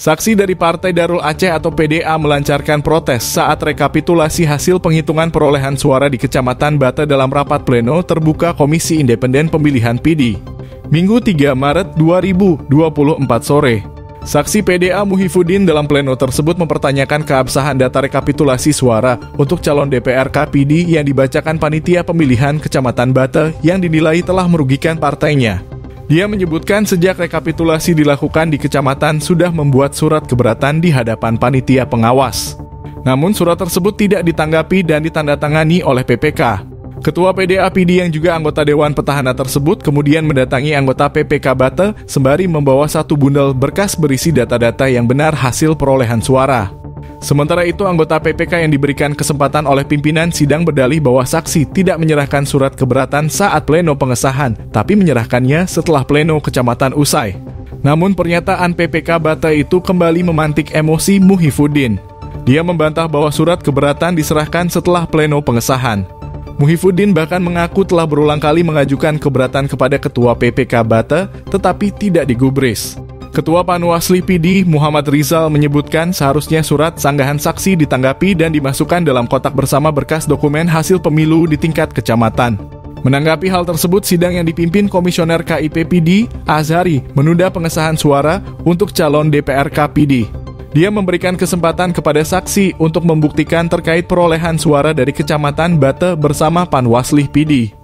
Saksi dari Partai Darul Aceh atau PDA melancarkan protes saat rekapitulasi hasil penghitungan perolehan suara di Kecamatan Bata dalam rapat pleno terbuka Komisi Independen Pemilihan PD. Minggu 3 Maret 2024 sore. Saksi PDA Muhifuddin dalam pleno tersebut mempertanyakan keabsahan data rekapitulasi suara untuk calon DPRK PD yang dibacakan panitia pemilihan Kecamatan Bata yang dinilai telah merugikan partainya. Dia menyebutkan sejak rekapitulasi dilakukan di kecamatan sudah membuat surat keberatan di hadapan panitia pengawas. Namun surat tersebut tidak ditanggapi dan ditandatangani oleh PPK. Ketua PDA PD yang juga anggota Dewan Petahana tersebut kemudian mendatangi anggota PPK Bata sembari membawa satu bundel berkas berisi data-data yang benar hasil perolehan suara. Sementara itu, anggota PPK yang diberikan kesempatan oleh pimpinan sidang berdalih bahwa saksi tidak menyerahkan surat keberatan saat pleno pengesahan, tapi menyerahkannya setelah pleno kecamatan usai. Namun pernyataan PPK Bata itu kembali memantik emosi Muhifuddin. Dia membantah bahwa surat keberatan diserahkan setelah pleno pengesahan. Muhifuddin bahkan mengaku telah berulang kali mengajukan keberatan kepada Ketua PPK Bata, tetapi tidak digubris. Ketua Panwasli PD Muhammad Rizal menyebutkan seharusnya surat sanggahan saksi ditanggapi dan dimasukkan dalam kotak bersama berkas dokumen hasil pemilu di tingkat kecamatan. Menanggapi hal tersebut, sidang yang dipimpin Komisioner KIP PD, Azhari, menunda pengesahan suara untuk calon DPRK PD. Dia memberikan kesempatan kepada saksi untuk membuktikan terkait perolehan suara dari Kecamatan Bata bersama Panwasli PD.